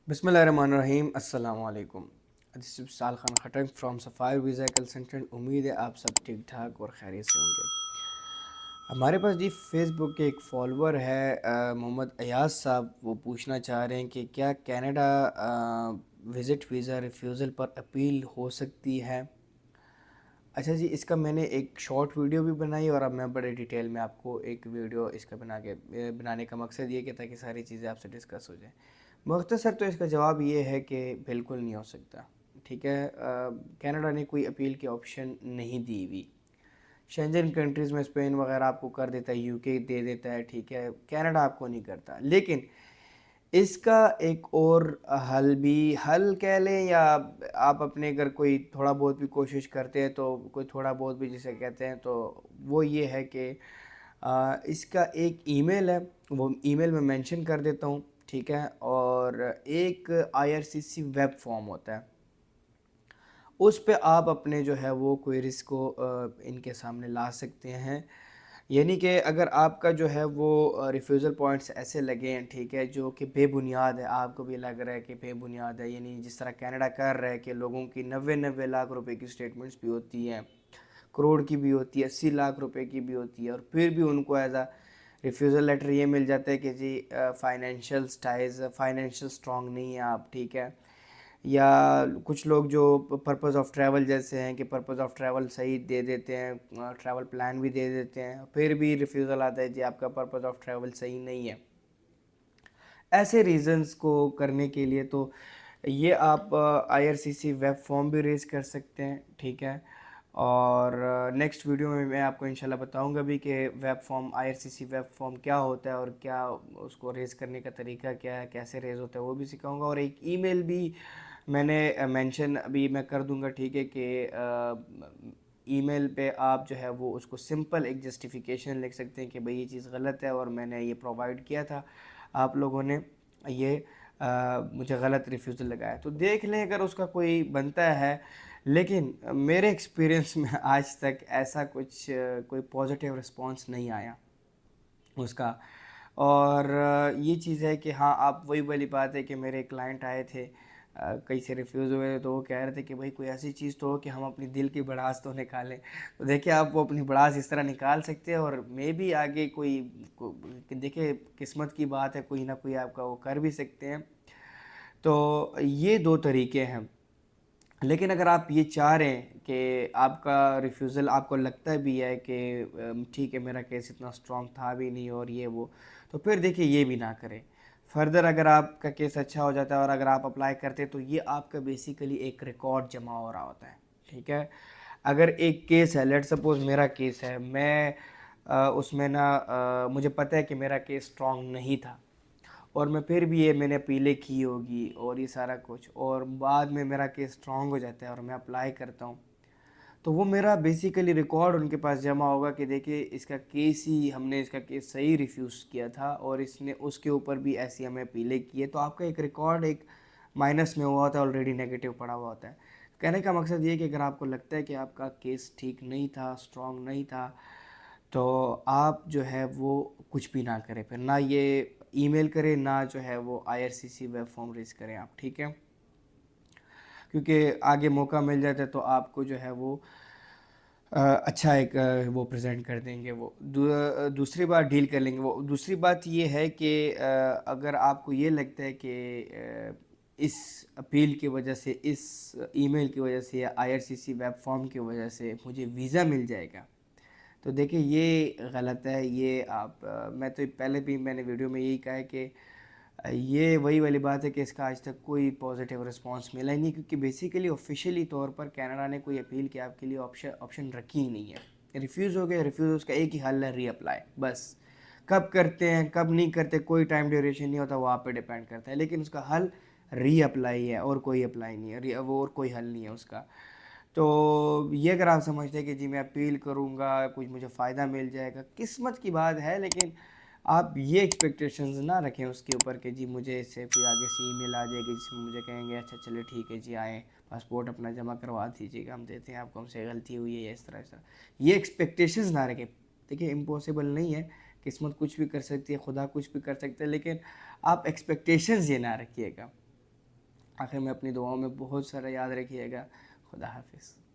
बिस्मिल्लाहिर्रहमानिर्रहीम अस्सलाम वालेकुम। दिस इज़ साल खान खटक फ्रॉम सफ़ायर वीज़ा कंसल्टेंट। उम्मीद है आप सब ठीक ठाक और खैरियत से होंगे। हमारे पास जी फेसबुक के एक फॉलोअर है मोहम्मद अयाज साहब। वो पूछना चाह रहे हैं कि क्या कनाडा विज़िट वीज़ा रिफ्यूज़ल पर अपील हो सकती है। अच्छा जी, इसका मैंने एक शॉर्ट वीडियो भी बनाई और अब मैं बड़े डिटेल में आपको एक वीडियो इसका बनाने का मकसद ये कि ताकि सारी चीज़ें आपसे डिस्कस हो जाए। मुख्तसर तो इसका जवाब ये है कि बिल्कुल नहीं हो सकता। ठीक है, कनाडा ने कोई अपील की ऑप्शन नहीं दी हुई। शेंजन कंट्रीज़ में स्पेन वगैरह आपको कर देता है, यूके दे देता है, ठीक है, कनाडा आपको नहीं करता। लेकिन इसका एक और हल कह लें, या आप अपने अगर कोई थोड़ा बहुत भी कोशिश करते हैं तो कोई थोड़ा बहुत भी जिसे कहते हैं, तो वो ये है कि इसका एक ईमेल है, वो ईमेल में मेंशन कर देता हूँ, ठीक है। और एक आईआरसीसी वेब फॉर्म होता है, उस पे आप अपने जो है वो क्वेरीज को इनके सामने ला सकते हैं। यानी कि अगर आपका जो है वो रिफ्यूज़ल पॉइंट्स ऐसे लगे हैं, ठीक है, जो कि बेबुनियाद है, आपको भी लग रहा है कि बेबुनियाद है, यानी जिस तरह कनाडा कर रहा है कि लोगों की 90-90 लाख रुपए की स्टेटमेंट्स भी होती हैं, करोड़ की भी होती है, 80 लाख रुपए की भी होती है, और फिर भी उनको एज अ रिफ्यूज़ल लेटर ये मिल जाता है कि जी फाइनेंशियल स्ट्रॉन्ग नहीं है आप, ठीक है। या कुछ लोग जो पर्पज़ ऑफ ट्रैवल जैसे हैं कि पर्पज़ ऑफ ट्रैवल सही दे देते हैं, ट्रैवल प्लान भी दे देते हैं, फिर भी रिफ्यूज़ल आता है जी आपका पर्पज़ ऑफ ट्रैवल सही नहीं है। ऐसे रीज़न्स को करने के लिए तो ये आप आईआरसीसी वेब फॉर्म भी रेज़ कर सकते हैं, ठीक है। और नेक्स्ट वीडियो में मैं आपको इंशाल्लाह बताऊंगा भी कि web form, IRCC web form क्या होता है और क्या उसको रेज़ करने का तरीका क्या है, कैसे रेज़ होता है, वो भी सिखाऊंगा। और एक ईमेल भी मैंने मेंशन अभी मैं कर दूंगा, ठीक है, कि ईमेल पे आप जो है वो उसको सिंपल एक जस्टिफिकेशन लिख सकते हैं कि भाई ये चीज़ गलत है और मैंने ये प्रोवाइड किया था, आप लोगों ने ये मुझे गलत रिफ्यूज़ल लगाया, तो देख लें अगर उसका कोई बनता है। लेकिन मेरे एक्सपीरियंस में आज तक ऐसा कुछ कोई पॉजिटिव रिस्पांस नहीं आया उसका। और ये चीज़ है कि हाँ, आप वही वाली बात है कि मेरे क्लाइंट आए थे, कई से रिफ्यूज़ हुए, तो वो कह रहे थे कि भाई कोई ऐसी चीज़ तो हो कि हम अपनी दिल की भड़ास तो निकालें। तो देखिए, आप वो अपनी भड़ास इस तरह निकाल सकते हैं, और मे भी आगे देखिए किस्मत की बात है, कोई ना कोई आपका वो कर भी सकते हैं। तो ये दो तरीके हैं। लेकिन अगर आप ये चाह रहे हैं कि आपका रिफ्यूज़ल आपको लगता भी है कि ठीक है, मेरा केस इतना स्ट्रॉन्ग था भी नहीं और ये वो, तो फिर देखिए ये भी ना करें। फर्दर अगर आपका केस अच्छा हो जाता है और अगर आप अप्लाई करते हैं, तो ये आपका बेसिकली एक रिकॉर्ड जमा हो रहा होता है, ठीक है। अगर एक केस है, लेट सपोज़ मेरा केस है, मैं उसमें ना मुझे पता है कि मेरा केस स्ट्रॉन्ग नहीं था, और मैं फिर भी ये मैंने अपीलें की होगी और ये सारा कुछ, और बाद में मेरा केस स्ट्रॉन्ग हो जाता है और मैं अप्लाई करता हूँ, तो वो मेरा बेसिकली रिकॉर्ड उनके पास जमा होगा कि देखिए इसका केस ही, हमने इसका केस सही रिफ्यूज़ किया था और इसने उसके ऊपर भी ऐसी हमें अपीलें की है। तो आपका एक रिकॉर्ड एक माइनस में हुआ होता है, ऑलरेडी नेगेटिव पड़ा हुआ होता है। कहने का मकसद ये है कि अगर आपको लगता है कि आपका केस ठीक नहीं था, स्ट्रॉन्ग नहीं था, तो आप जो है वो कुछ भी ना करें, फिर ना ये ईमेल करें, ना जो है वो आईआरसीसी वेब फॉर्म रेज करें आप, ठीक है। क्योंकि आगे मौका मिल जाता है तो आपको जो है वो अच्छा एक वो प्रेजेंट कर देंगे, वो दूसरी बार डील कर लेंगे। वो दूसरी बात ये है कि अगर आपको ये लगता है कि इस अपील की वजह से, इस ईमेल की वजह से या आईआरसीसी वेब फॉर्म की वजह से मुझे वीज़ा मिल जाएगा, तो देखिए ये गलत है। ये आप मैं तो पहले भी मैंने वीडियो में यही कहा है कि ये वही वाली बात है कि इसका आज तक कोई पॉजिटिव रिस्पांस मिला ही नहीं, क्योंकि बेसिकली ऑफिशियली तौर पर कनाडा ने कोई अपील की आपके लिए ऑप्शन रखी ही नहीं है। रिफ्यूज़ हो गया, रिफ्यूज़, उसका एक ही हल है, रीअप्लाई, बस। कब करते हैं कब नहीं करते कोई टाइम ड्यूरेशन नहीं होता, वो आप पे डिपेंड करता है, लेकिन उसका हल रीअप्लाई है और कोई अप्लाई नहीं है, वो और कोई हल नहीं है उसका। तो ये अगर आप समझते हैं कि जी मैं अपील करूँगा कुछ मुझे फ़ायदा मिल जाएगा, किस्मत की बात है, लेकिन आप ये एक्सपेक्टेशंस ना रखें उसके ऊपर कि जी मुझे इससे कोई आगे से ईमेल आ जाएगी जिसमें मुझे कहेंगे अच्छा चलिए ठीक है जी, आएँ, पासपोर्ट अपना जमा करवा दीजिएगा, हम देते हैं आपको, हमसे गलती हुई है या इस तरह ये एक्सपेक्टेशंस ना रखें। देखिए इम्पॉसिबल नहीं है, किस्मत कुछ भी कर सकती है, खुदा कुछ भी कर सकता है, लेकिन आप एक्सपेक्टेशंस ये ना रखिएगा। آخر میں اپنی دعاؤں میں بہت سارا یاد رکھیے گا. خدا حافظ.